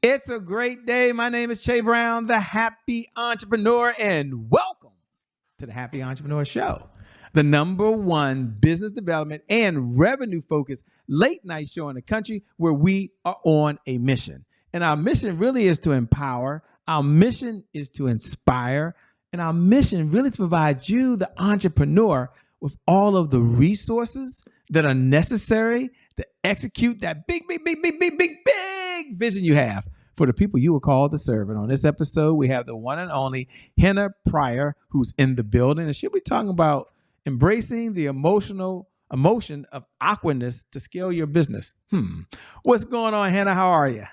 It's a great day. My name is Che Brown, the Happy Entrepreneur, and welcome to the Happy Entrepreneur Show, the #1 business development and revenue focused late night show in the country where we are on a mission. And our mission really is to empower. Our mission is to inspire. And our mission really to provide you, the entrepreneur, with all of the resources that are necessary to execute that big vision you have for the people you were called to serve. And on this episode, we have the one and only Henna Pryor, who's in the building, and she'll be talking about embracing the emotion of awkwardness to scale your business. What's going on, Henna? How are you?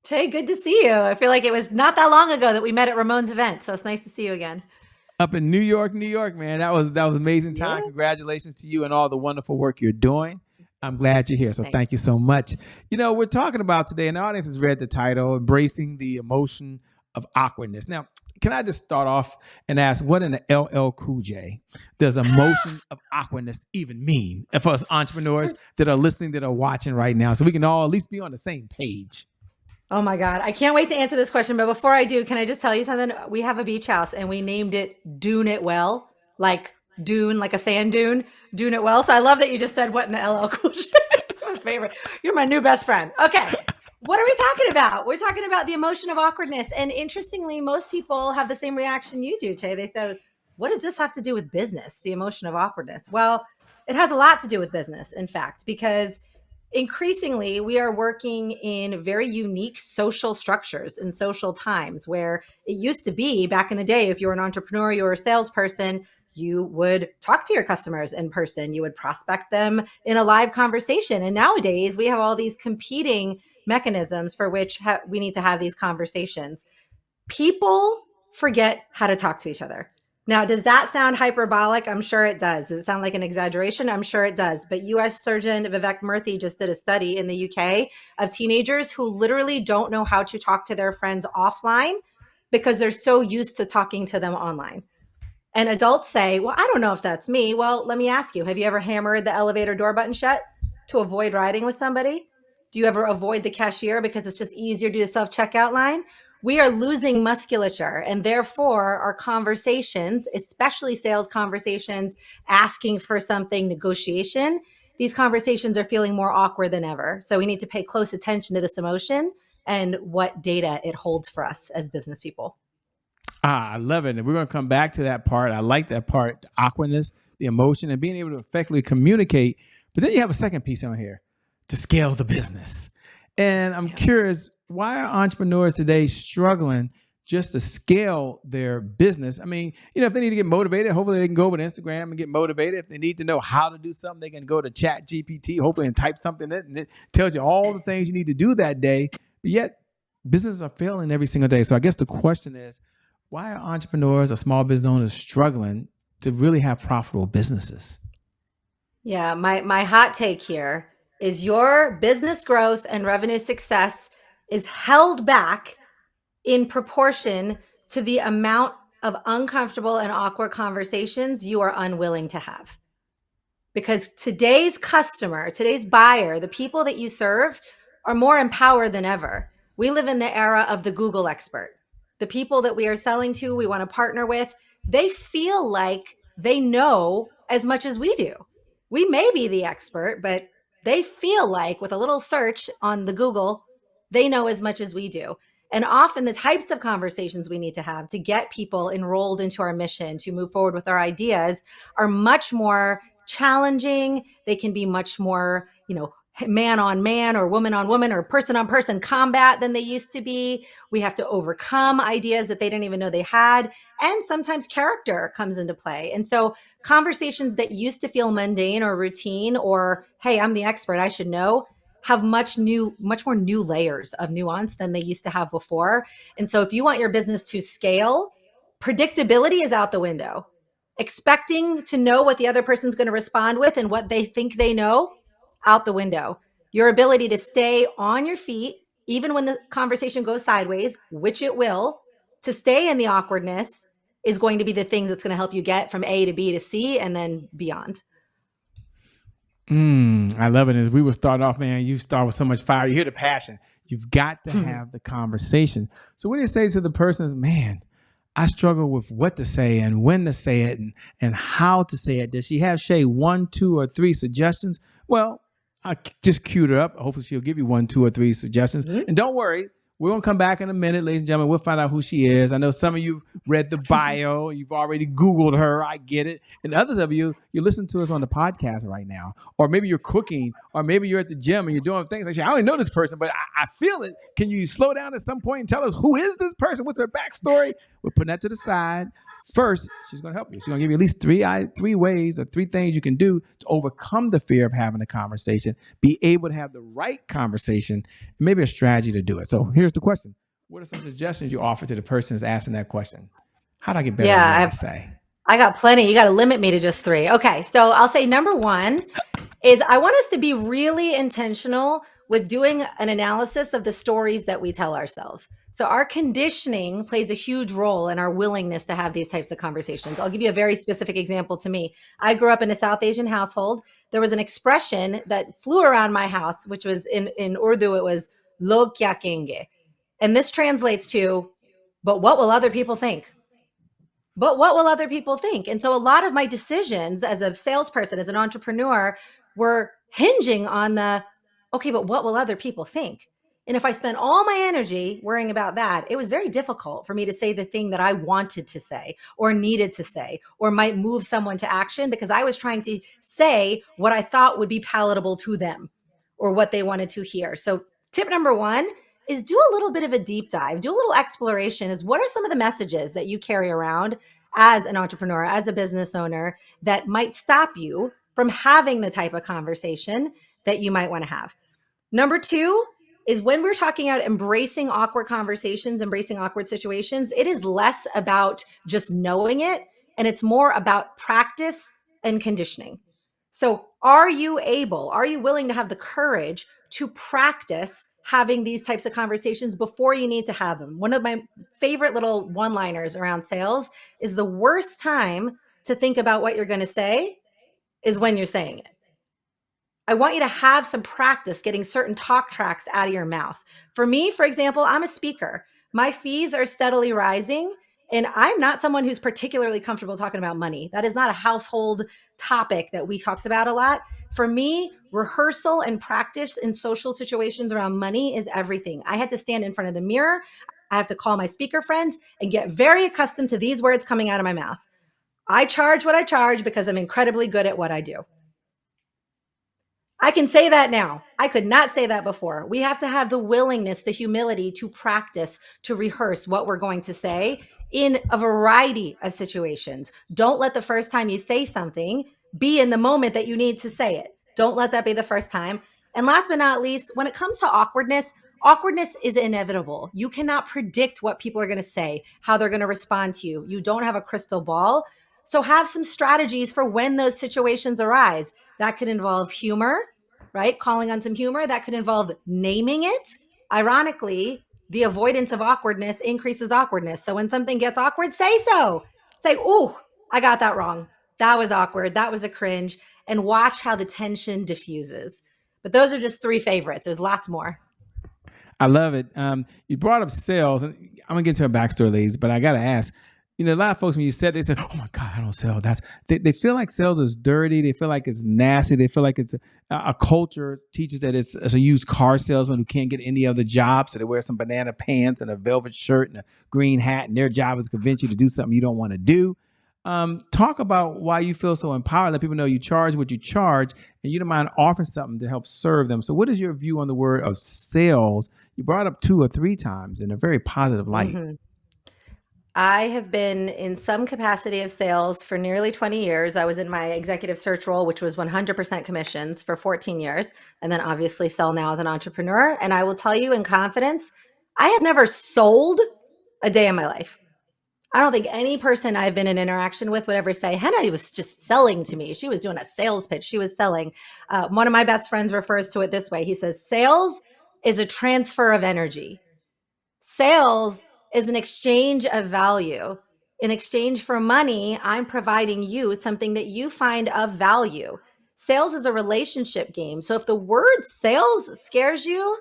Che, good to see you. I feel like it was not that long ago that we met at Ramon's event, so it's nice to see you again. Up in New York, man. That was amazing time. Yeah. Congratulations to you and all the wonderful work you're doing. I'm glad you're here. So thank you so much. You know, we're talking about today, and the audience has read the title, Embracing the Emotion of Awkwardness. Now, can I just start off and ask, what in the LL Cool J does emotion of awkwardness even mean for us entrepreneurs that are listening, that are watching right now, so we can all at least be on the same page? Oh my God. I can't wait to answer this question. But before I do, can I just tell you something? We have a beach house and we named it Dune It Well, like dune, like a sand dune, Dune It Well. So I love that you just said, what in the LL Cool J? My favorite. You're my new best friend. Okay. What are we talking about? We're talking about the emotion of awkwardness. And interestingly, most people have the same reaction you do, Che. They said, what does this have to do with business? The emotion of awkwardness. Well, it has a lot to do with business, in fact, because increasingly, we are working in very unique social structures and social times where it used to be back in the day, if you were an entrepreneur, you were a salesperson, you would talk to your customers in person, you would prospect them in a live conversation. And nowadays, we have all these competing mechanisms for which we need to have these conversations. People forget how to talk to each other. Now, does that sound hyperbolic? I'm sure it does. Does it sound like an exaggeration? I'm sure it does. But U.S. Surgeon Vivek Murthy just did a study in the UK of teenagers who literally don't know how to talk to their friends offline because they're so used to talking to them online. And adults say, well, I don't know if that's me. Well, let me ask you, have you ever hammered the elevator door button shut to avoid riding with somebody? Do you ever avoid the cashier because it's just easier to do the self-checkout line? We are losing musculature, and therefore our conversations, especially sales conversations, asking for something, negotiation, these conversations are feeling more awkward than ever. So we need to pay close attention to this emotion and what data it holds for us as business people. I love it. And we're going to come back to that part. I like that part, the awkwardness, the emotion, and being able to effectively communicate. But then you have a second piece on here, to scale the business. And I'm curious, why are entrepreneurs today struggling just to scale their business? I mean, if they need to get motivated, hopefully they can go over to Instagram and get motivated. If they need to know how to do something, they can go to Chat GPT, hopefully, and type something in, and it tells you all the things you need to do that day. But yet, businesses are failing every single day. So I guess the question is, why are entrepreneurs or small business owners struggling to really have profitable businesses? Yeah, my hot take here is your business growth and revenue success is held back in proportion to the amount of uncomfortable and awkward conversations you are unwilling to have. Because today's customer, today's buyer, the people that you serve are more empowered than ever. We live in the era of the Google expert. The people that we are selling to, we want to partner with, they feel like they know as much as we do. We may be the expert, but they feel like with a little search on the Google, they know as much as we do. And often the types of conversations we need to have to get people enrolled into our mission, to move forward with our ideas, are much more challenging. They can be much more, man on man or woman on woman or person on person combat than they used to be. We have to overcome ideas that they didn't even know they had. And sometimes character comes into play. And so conversations that used to feel mundane or routine or, hey, I'm the expert, I should know, have much more new layers of nuance than they used to have before. And so if you want your business to scale, predictability is out the window. Expecting to know what the other person's going to respond with and what they think they know, out the window. Your ability to stay on your feet, even when the conversation goes sideways, which it will, to stay in the awkwardness is going to be the thing that's going to help you get from A to B to C and then beyond. I love it. As we were starting off, man, you start with so much fire. You hear the passion. You've got to have the conversation. So what do you say to the person is, man, I struggle with what to say and when to say it and how to say it. Does she have, Shay, 1, 2, or 3 suggestions? Well, I just queued her up. Hopefully she'll give you 1, 2, or 3 suggestions. Mm-hmm. And don't worry, we're going to come back in a minute, ladies and gentlemen. We'll find out who she is. I know some of you read the bio. You've already Googled her. I get it. And others of you, you listen to us on the podcast right now. Or maybe you're cooking. Or maybe you're at the gym and you're doing things like, I don't know this person, but I feel it. Can you slow down at some point and tell us who is this person? What's her backstory? We're putting that to the side. First, she's going to help you. She's going to give you at least three ways or 3 things you can do to overcome the fear of having a conversation, be able to have the right conversation, and maybe a strategy to do it. So here's the question. What are some suggestions you offer to the person who's asking that question? How do I get better at what I say? I got plenty. You got to limit me to just 3. Okay, so I'll say number 1 is I want us to be really intentional with doing an analysis of the stories that we tell ourselves. So our conditioning plays a huge role in our willingness to have these types of conversations. I'll give you a very specific example to me. I grew up in a South Asian household. There was an expression that flew around my house, which was in Urdu, it was log kya kenge. And this translates to, but what will other people think? But what will other people think? And so a lot of my decisions as a salesperson, as an entrepreneur, were hinging on okay, but what will other people think? And if I spent all my energy worrying about that, it was very difficult for me to say the thing that I wanted to say or needed to say or might move someone to action because I was trying to say what I thought would be palatable to them or what they wanted to hear. So tip number 1 is do a little bit of a deep dive, do a little exploration is what are some of the messages that you carry around as an entrepreneur, as a business owner that might stop you from having the type of conversation that you might want to have. Number 2 is when we're talking about embracing awkward conversations, embracing awkward situations, it is less about just knowing it and it's more about practice and conditioning. So are you willing to have the courage to practice having these types of conversations before you need to have them? One of my favorite little one-liners around sales is the worst time to think about what you're going to say is when you're saying it. I want you to have some practice getting certain talk tracks out of your mouth. For me, for example, I'm a speaker. My fees are steadily rising, and I'm not someone who's particularly comfortable talking about money. That is not a household topic that we talked about a lot. For me, rehearsal and practice in social situations around money is everything. I had to stand in front of the mirror. I have to call my speaker friends and get very accustomed to these words coming out of my mouth. I charge what I charge because I'm incredibly good at what I do. I can say that now. I could not say that before. We have to have the willingness, the humility to practice, to rehearse what we're going to say in a variety of situations. Don't let the first time you say something be in the moment that you need to say it. Don't let that be the first time. And last but not least, when it comes to awkwardness is inevitable. You cannot predict what people are going to say, how they're going to respond to you. You don't have a crystal ball. So have some strategies for when those situations arise. That could involve humor, right? Calling on some humor. That could involve naming it. Ironically, the avoidance of awkwardness increases awkwardness. So when something gets awkward, say so. Say, ooh, I got that wrong. That was awkward. That was a cringe. And watch how the tension diffuses. But those are just 3 favorites. There's lots more. I love it. You brought up sales, and I'm going to get to a backstory, ladies, but I got to ask, a lot of folks, when you said, they said, oh my God, I don't sell. They feel like sales is dirty. They feel like it's nasty. They feel like it's a culture teaches that it's a used car salesman who can't get any other job. So they wear some banana pants and a velvet shirt and a green hat, and their job is to convince you to do something you don't want to do. Talk about why you feel so empowered. Let people know you charge what you charge, and you don't mind offering something to help serve them. So what is your view on the word of sales? You brought up 2 or 3 times in a very positive light. Mm-hmm. I have been in some capacity of sales for nearly 20 years. I was in my executive search role, which was 100% commissions for 14 years, and then obviously sell now as an entrepreneur. And I will tell you in confidence, I have never sold a day in my life. I don't think any person I've been in interaction with would ever say, Henna was just selling to me. She was doing a sales pitch. She was selling. One of my best friends refers to it this way. He says, sales is a transfer of energy. Sales is an exchange of value. In exchange for money, I'm providing you something that you find of value. Sales is a relationship game. So if the word sales scares you,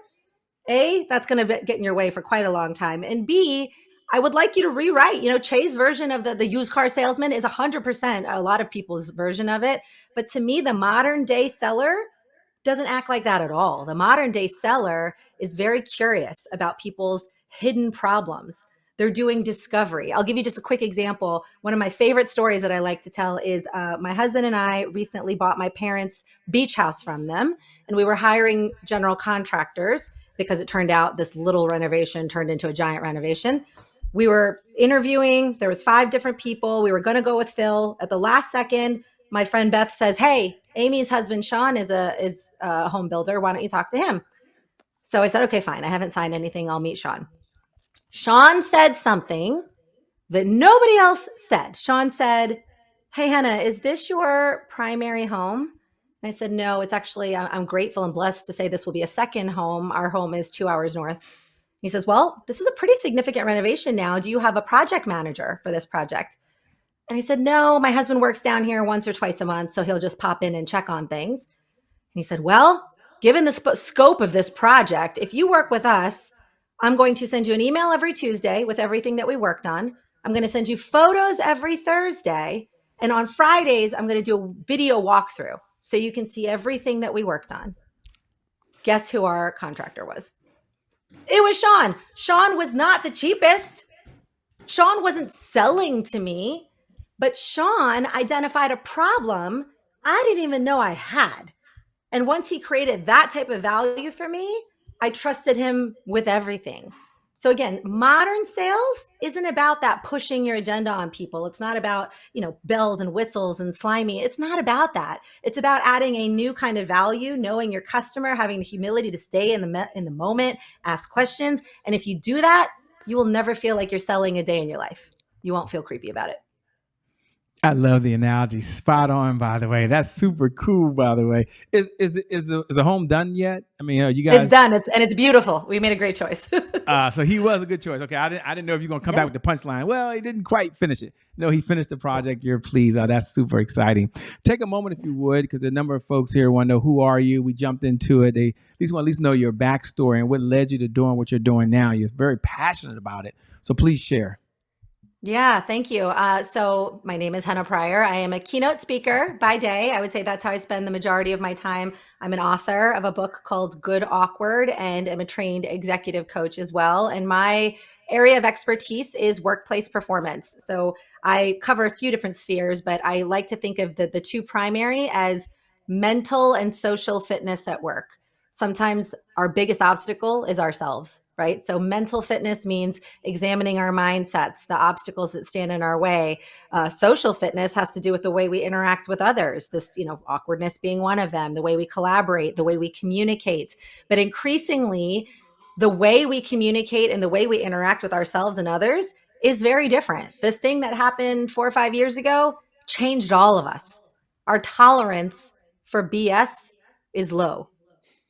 A, that's going to get in your way for quite a long time. And B, I would like you to rewrite. Che's version of the used car salesman is 100% a lot of people's version of it. But to me, the modern day seller doesn't act like that at all. The modern day seller is very curious about people's hidden problems. They're doing discovery. I'll give you just a quick example. One of my favorite stories that I like to tell is my husband and I recently bought my parents' beach house from them, and we were hiring general contractors because it turned out this little renovation turned into a giant renovation. We were interviewing. There was 5 different people. We were going to go with Phil. At the last second, my friend Beth says, "Hey, Amy's husband, Sean, is a home builder. Why don't you talk to him?" So I said, "Okay, fine. I haven't signed anything. I'll meet Sean." Sean said something that nobody else said. Sean said, "Hey, Henna, is this your primary home?" And I said, "No, it's actually, I'm grateful and blessed to say this will be a second home. Our home is 2 hours north." He says, "Well, this is a pretty significant renovation now. Do you have a project manager for this project?" And I said, "No, my husband works down here once or twice a month, so he'll just pop in and check on things." And he said, "Well, given the scope of this project, if you work with us, I'm going to send you an email every Tuesday with everything that we worked on. I'm going to send you photos every Thursday. And on Fridays, I'm going to do a video walkthrough so you can see everything that we worked on." Guess who our contractor was? It was Sean. Sean was not the cheapest. Sean wasn't selling to me, but Sean identified a problem I didn't even know I had. And once he created that type of value for me, I trusted him with everything. So again, modern sales isn't about that pushing your agenda on people. It's not about, bells and whistles and slimy. It's not about that. It's about adding a new kind of value, knowing your customer, having the humility to stay in the moment, ask questions. And if you do that, you will never feel like you're selling a day in your life. You won't feel creepy about it. I love the analogy. Spot on, by the way. That's super cool, by the way. Is the home done yet? I mean, you guys. It's done. It's beautiful. We made a great choice. So he was a good choice. Okay, I didn't know if you're gonna come back with the punchline. Well, he didn't quite finish it. No, he finished the project. You're pleased. That's super exciting. Take a moment if you would, because a number of folks here want to know who are you. We jumped into it. They at least know your backstory and what led you to doing what you're doing now. You're very passionate about it. So please share. Yeah, thank you. So my name is Henna Pryor. I am a keynote speaker by day. I would say that's how I spend the majority of my time. I'm an author of a book called Good Awkward, and I'm a trained executive coach as well. And my area of expertise is workplace performance. So I cover a few different spheres, but I like to think of the 2 primary as mental and social fitness at work. Sometimes our biggest obstacle is ourselves, right? So mental fitness means examining our mindsets, the obstacles that stand in our way. Social fitness has to do with the way we interact with others. This, awkwardness being one of them, the way we collaborate, the way we communicate. But increasingly, the way we communicate and the way we interact with ourselves and others is very different. This thing that happened 4 or 5 years ago changed all of us. Our tolerance for BS is low.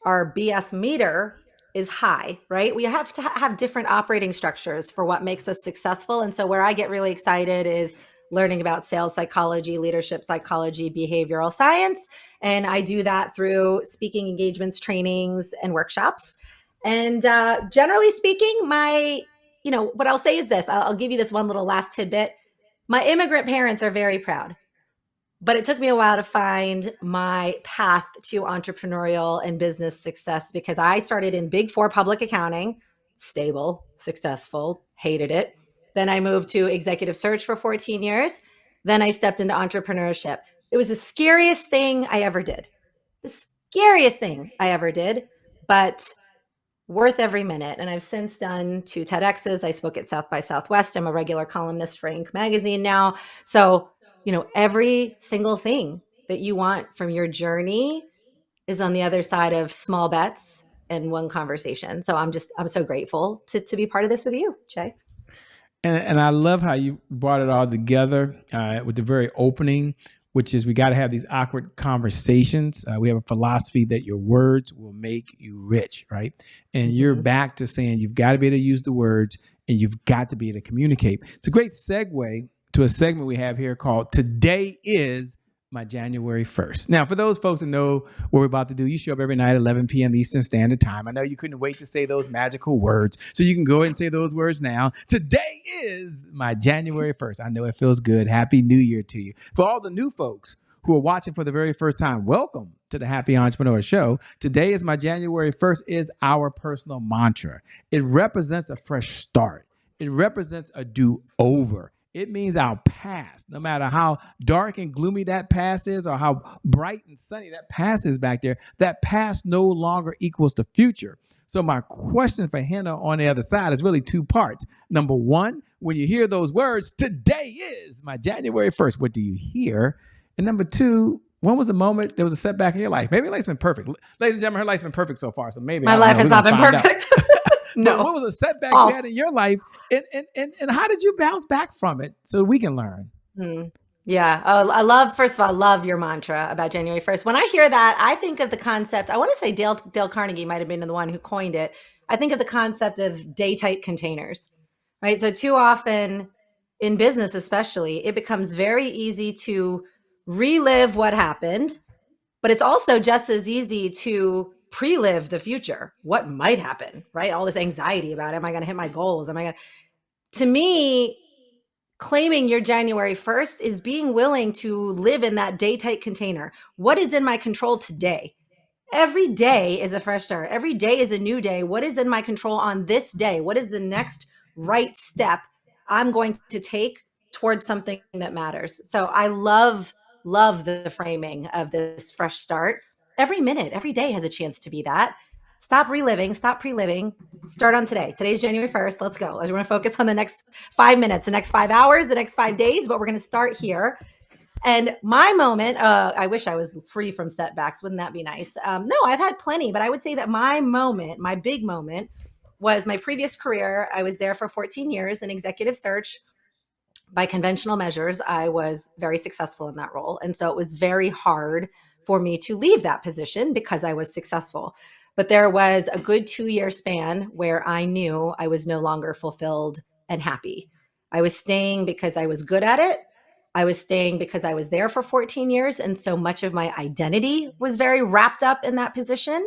Our BS meter is high, right? We have to have different operating structures for what makes us successful. And so where I get really excited is learning about sales psychology, leadership psychology, behavioral science. And I do that through speaking engagements, trainings, and workshops. And generally speaking, what I'll say is this, I'll give you this one little last tidbit. My immigrant parents are very proud. But it took me a while to find my path to entrepreneurial and business success, because I started in Big 4 public accounting, stable, successful, hated it. Then I moved to executive search for 14 years. Then I stepped into entrepreneurship. It was the scariest thing I ever did. The scariest thing I ever did, but worth every minute. And I've since done 2 TEDx's. I spoke at South by Southwest. I'm a regular columnist for Inc. magazine now. So every single thing that you want from your journey is on the other side of small bets and one conversation. So I'm so grateful to be part of this with you, Che. And I love how you brought it all together with the very opening, which is we got to have these awkward conversations. We have a philosophy that your words will make you rich, right? And you're back to saying you've got to be able to use the words and you've got to be able to communicate. It's a great segue to a segment we have here called Today is my January 1st. Now, for those folks that know what we're about to do, you show up every night at 11 p.m. Eastern Standard Time. I know you couldn't wait to say those magical words, so you can go ahead and say those words now. Today is my January 1st. I know it feels good. Happy New Year to you. For all the new folks who are watching for the very first time, welcome to the Happy Entrepreneur Show. Today is my January 1st is our personal mantra. It represents a fresh start. It represents a do-over. It means our past, no matter how dark and gloomy that past is or how bright and sunny that past is back there, that past no longer equals the future. So my question for Henna on the other side is really two parts. Number one, when you hear those words, today is my January 1st, what do you hear? And number two, when was the moment there was a setback in your life? Maybe your life's been perfect. Ladies and gentlemen, her life's been perfect so far. So maybe my life has not been perfect. No. But what was a setback you had in your life, and how did you bounce back from it so we can learn? Yeah. First of all, I love your mantra about January 1st. When I hear that, I think of the concept, I want to say Dale Carnegie might have been the one who coined it. I think of the concept of day-type containers, right? So too often in business, especially, it becomes very easy to relive what happened, but it's also just as easy to pre-live the future. What might happen, right? All this anxiety about, am I going to hit my goals? To me, claiming your January 1st is being willing to live in that day-type container. What is in my control today? Every day is a fresh start. Every day is a new day. What is in my control on this day? What is the next right step I'm going to take towards something that matters? So I love the framing of this fresh start. Every minute, every day has a chance to be that. Stop reliving, stop pre-living, start on today. Today's January 1st. Let's go. We're going to focus on the next 5 minutes, the next 5 hours, the next 5 days, but we're going to start here. And my moment, I wish I was free from setbacks. Wouldn't that be nice? No, I've had plenty, but I would say that my moment, my big moment was my previous career. I was there for 14 years in executive search. By conventional measures, I was very successful in that role. And so it was very hard for me to leave that position because I was successful. But there was a good 2-year span where I knew I was no longer fulfilled and happy. I was staying because I was good at it. I was staying because I was there for 14 years. And so much of my identity was very wrapped up in that position.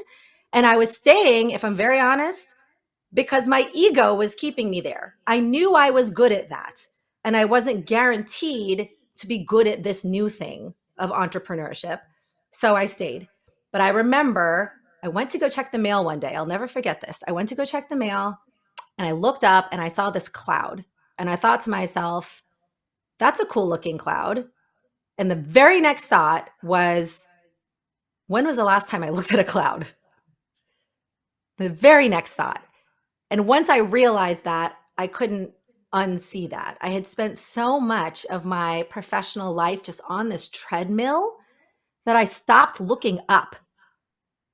And I was staying, if I'm very honest, because my ego was keeping me there. I knew I was good at that. And I wasn't guaranteed to be good at this new thing of entrepreneurship. So I stayed. But I remember I went to go check the mail one day. I'll never forget this. I went to go check the mail and I looked up and I saw this cloud. And I thought to myself, that's a cool looking cloud. And the very next thought was, when was the last time I looked at a cloud? The very next thought. And once I realized that, I couldn't unsee that. I had spent so much of my professional life just on this treadmill that I stopped looking up.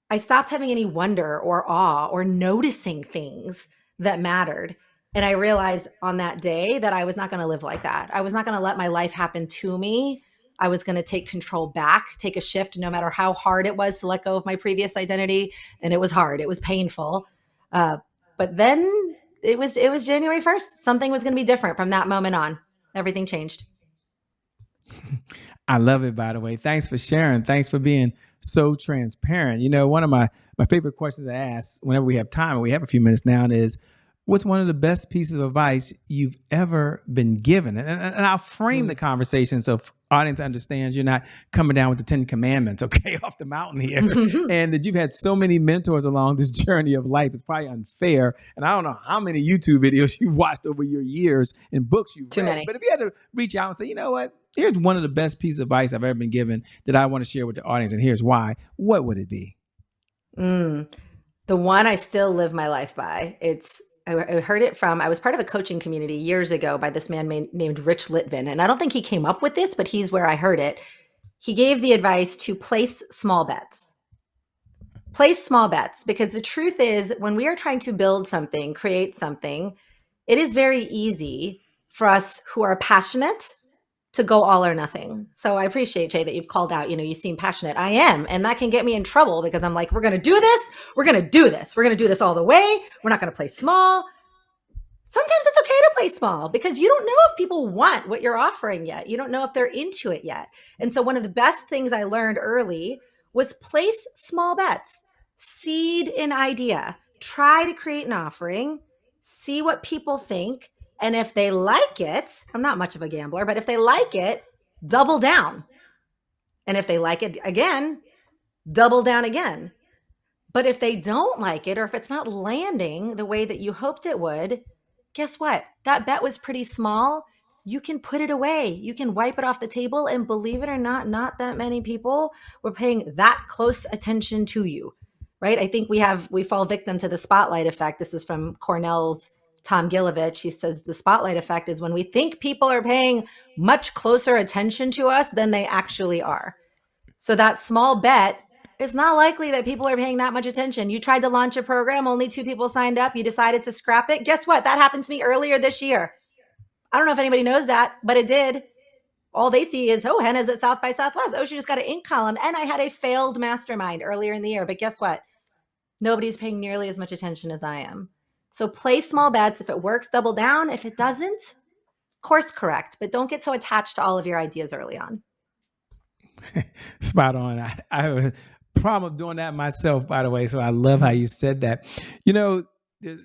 I stopped having any wonder or awe or noticing things that mattered. And I realized on that day that I was not going to live like that. I was not going to let my life happen to me. I was going to take control back, take a shift, no matter how hard it was to let go of my previous identity. And it was hard. It was painful. But then it was January 1st. Something was going to be different from that moment on. Everything changed. I love it, by the way. Thanks for sharing. Thanks for being so transparent. You know, one of my favorite questions to ask whenever we have time, and we have a few minutes now, is what's one of the best pieces of advice you've ever been given? And I'll frame the conversation so audience understands you're not coming down with the 10 commandments, okay, off the mountain here, and that you've had so many mentors along this journey of life. It's probably unfair. And I don't know how many YouTube videos you've watched over your years and books you've read. Too many. But if you had to reach out and say, you know what, here's one of the best pieces of advice I've ever been given that I want to share with the audience, and here's why, what would it be? The one I still live my life by. I heard it from, I was part of a coaching community years ago by this man named Rich Litvin. And I don't think he came up with this, but he's where I heard it. He gave the advice to place small bets. Place small bets, because the truth is, when we are trying to build something, create something, it is very easy for us who are passionate to go all or nothing. So I appreciate, Jay, that you've called out, you seem passionate. I am. And that can get me in trouble because I'm like, we're going to do this. We're going to do this. We're going to do this all the way. We're not going to play small. Sometimes it's okay to play small because you don't know if people want what you're offering yet. You don't know if they're into it yet. And so one of the best things I learned early was place small bets, seed an idea, try to create an offering, see what people think. And if they like it, I'm not much of a gambler, but if they like it, double down. And if they like it again, double down again. But if they don't like it, or if it's not landing the way that you hoped it would, guess what? That bet was pretty small. You can put it away. You can wipe it off the table. And believe it or not that many people were paying that close attention to you, right? I think we fall victim to the spotlight effect. This is from Cornell's Tom Gilovich. He says the spotlight effect is when we think people are paying much closer attention to us than they actually are. So that small bet, it's not likely that people are paying that much attention. You tried to launch a program, only 2 people signed up. You decided to scrap it. Guess what? That happened to me earlier this year. I don't know if anybody knows that, but it did. All they see is, oh, Henna's at South by Southwest. Oh, she just got an ink column. And I had a failed mastermind earlier in the year. But guess what? Nobody's paying nearly as much attention as I am. So play small bets. If it works, double down. If it doesn't, course correct. But don't get so attached to all of your ideas early on. Spot on. I have a problem of doing that myself, by the way. So I love how you said that. You know,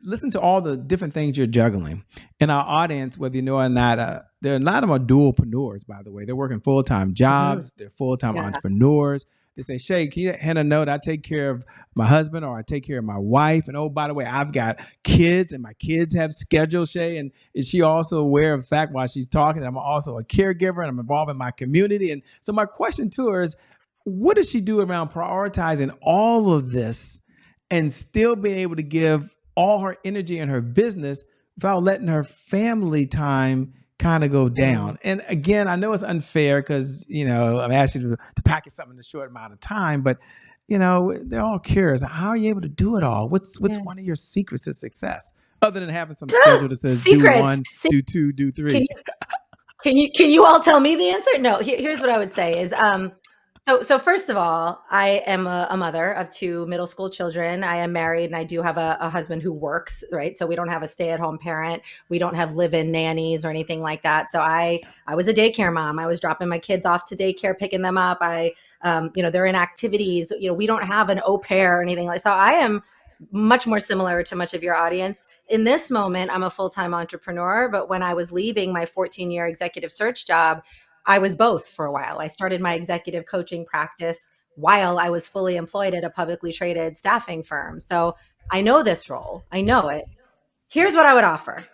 listen to all the different things you're juggling. In our audience, whether you know or not, there are a lot of them are dualpreneurs, by the way. They're working full-time jobs. They're full-time entrepreneurs. They say, Shay, can you let Henna know that I take care of my husband or I take care of my wife? And oh, by the way, I've got kids and my kids have schedules, Shay. And is she also aware of the fact while she's talking, I'm also a caregiver and I'm involved in my community? And so my question to her is, what does she do around prioritizing all of this and still being able to give all her energy in her business without letting her family time kind of go down? And again, I know it's unfair because, you know, I'm asking you to package something in a short amount of time, but, you know, they're all curious. How are you able to do it all? What's one of your secrets to success other than having some schedule that says do 1, do 2, do 3? Can you all tell me the answer? No, here's what I would say is, so first of all, I am a mother of 2 middle school children. I am married and I do have a husband who works, right? So we don't have a stay-at-home parent. We don't have live-in nannies or anything like that. So I was a daycare mom. I was dropping my kids off to daycare, picking them up. They're in activities. You know, we don't have an au pair or anything like that. So I am much more similar to much of your audience. In this moment, I'm a full-time entrepreneur, but when I was leaving my 14-year executive search job, I was both for a while. I started my executive coaching practice while I was fully employed at a publicly traded staffing firm. So I know this role. I know it. Here's what I would offer.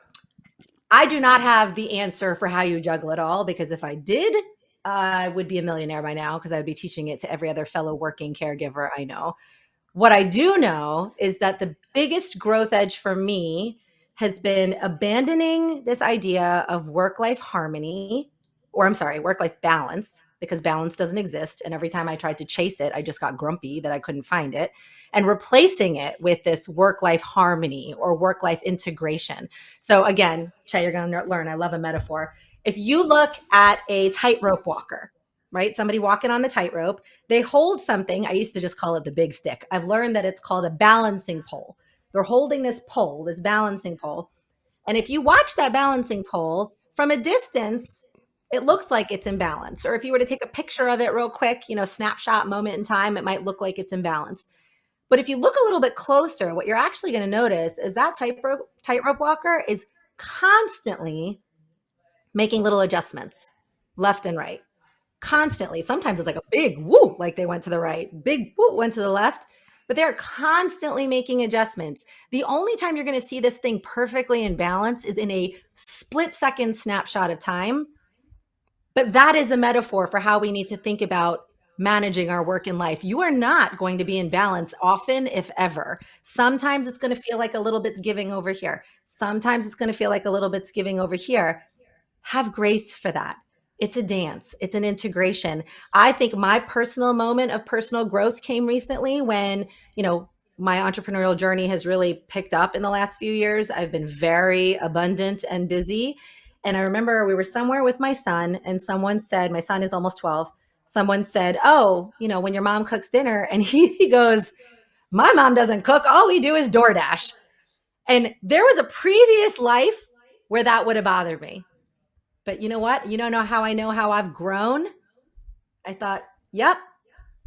I do not have the answer for how you juggle it all, because if I did, I would be a millionaire by now because I would be teaching it to every other fellow working caregiver I know. What I do know is that the biggest growth edge for me has been abandoning this idea of work-life harmony, work-life balance, because balance doesn't exist. And every time I tried to chase it, I just got grumpy that I couldn't find it, and replacing it with this work-life harmony or work-life integration. So again, Che, you're going to learn. I love a metaphor. If you look at a tightrope walker, right? Somebody walking on the tightrope, they hold something. I used to just call it the big stick. I've learned that it's called a balancing pole. They're holding this pole, this balancing pole. And if you watch that balancing pole from a distance, it looks like it's in balance. Or if you were to take a picture of it real quick, snapshot moment in time, it might look like it's in balance. But if you look a little bit closer, what you're actually going to notice is that tightrope walker is constantly making little adjustments left and right. Constantly. Sometimes it's like a big whoop, like they went to the right, big whoop went to the left, but they're constantly making adjustments. The only time you're going to see this thing perfectly in balance is in a split-second snapshot of time. But that is a metaphor for how we need to think about managing our work and life. You are not going to be in balance often, if ever. Sometimes it's going to feel like a little bit's giving over here. Sometimes it's going to feel like a little bit's giving over here. Have grace for that. It's a dance. It's an integration. I think my personal moment of personal growth came recently when, my entrepreneurial journey has really picked up in the last few years. I've been very abundant and busy. And I remember we were somewhere with my son and someone said, my son is almost 12. Someone said, oh, when your mom cooks dinner, and he goes, my mom doesn't cook. All we do is DoorDash. And there was a previous life where that would have bothered me. But you know what? You don't know how I know how I've grown? I thought, yep,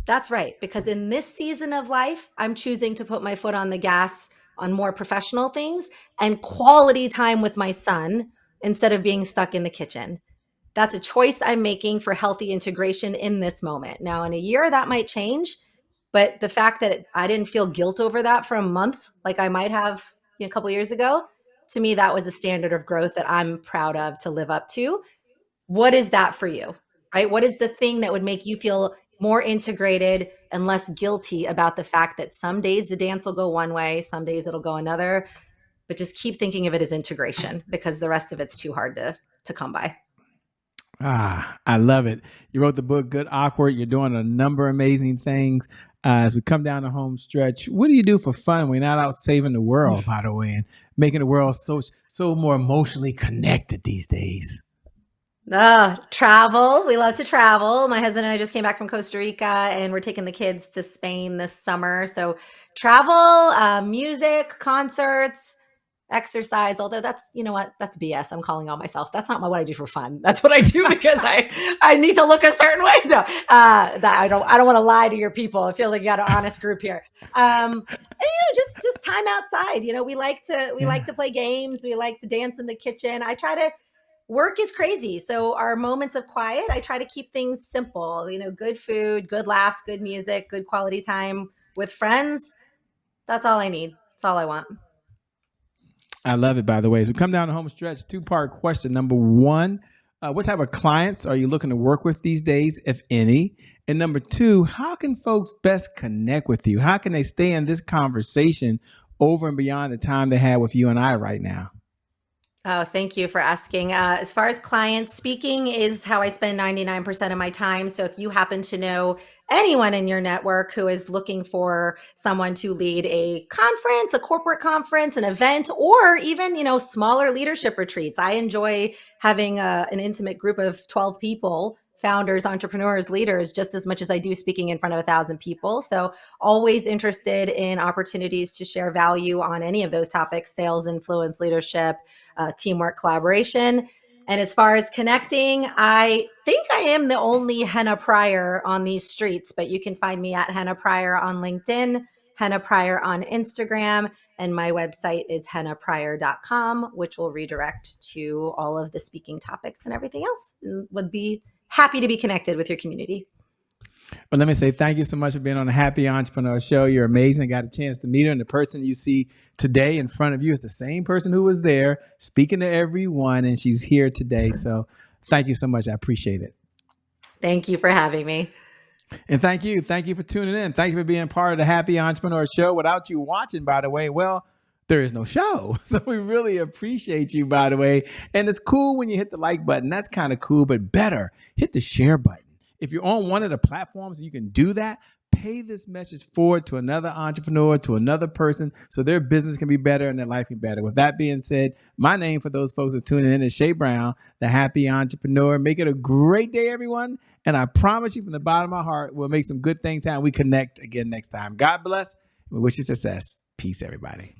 that's right. Because in this season of life, I'm choosing to put my foot on the gas on more professional things and quality time with my son instead of being stuck in the kitchen. That's a choice I'm making for healthy integration in this moment. Now, in a year, that might change. But the fact that I didn't feel guilt over that for a month, like I might have a couple of years ago, to me, that was a standard of growth that I'm proud of to live up to. What is that for you, right? What is the thing that would make you feel more integrated and less guilty about the fact that some days the dance will go one way, some days it'll go another, but just keep thinking of it as integration because the rest of it's too hard to come by. I love it. You wrote the book, Good Awkward. You're doing a number of amazing things. As we come down the home stretch, what do you do for fun? We're not out saving the world, by the way, and making the world so more emotionally connected these days. Travel. We love to travel. My husband and I just came back from Costa Rica and we're taking the kids to Spain this summer. So travel, music, concerts, exercise, although that's, you know what, that's BS. I'm calling out myself. That's not what I do for fun. That's what I do because I need to look a certain way. No, that I don't want to lie to your people. I feel like you got an honest group here. And, just time outside. We like to play games. We like to dance in the kitchen. Work is crazy. So our moments of quiet, I try to keep things simple, good food, good laughs, good music, good quality time with friends. That's all I need. That's all I want. I love it, by the way. As we come down the home stretch, two-part question. Number one, what type of clients are you looking to work with these days, if any? And number two, how can folks best connect with you? How can they stay in this conversation over and beyond the time they have with you and I right now? Oh, thank you for asking. As far as clients, speaking is how I spend 99% of my time. So if you happen to know anyone in your network who is looking for someone to lead a conference, a corporate conference, an event, or even, smaller leadership retreats, I enjoy having an intimate group of 12 people, founders, entrepreneurs, leaders, just as much as I do speaking in front of 1,000 people. So always interested in opportunities to share value on any of those topics: sales, influence, leadership, teamwork, collaboration. And as far as connecting, I think I am the only Henna Pryor on these streets, but you can find me at Henna Pryor on LinkedIn, Henna Pryor on Instagram, and my website is hennapryor.com, which will redirect to all of the speaking topics and everything else. And would be happy to be connected with your community. Well, let me say thank you so much for being on the Happy Entrepreneur Show. You're amazing. I got a chance to meet her, and the person you see today in front of you is the same person who was there speaking to everyone, and she's here today. So thank you so much. I appreciate it. Thank you for having me. And thank you. Thank you for tuning in. Thank you for being part of the Happy Entrepreneur Show. Without you watching, by the way, well, there is no show. So we really appreciate you, by the way. And it's cool when you hit the like button. That's kind of cool, but better, hit the share button. If you're on one of the platforms, you can do that. Pay this message forward to another entrepreneur, to another person, so their business can be better and their life can be better. With that being said, my name for those folks who are tuning in is Shay Brown, the Happy Entrepreneur. Make it a great day, everyone. And I promise you from the bottom of my heart, we'll make some good things happen. We connect again next time. God bless. We wish you success. Peace, everybody.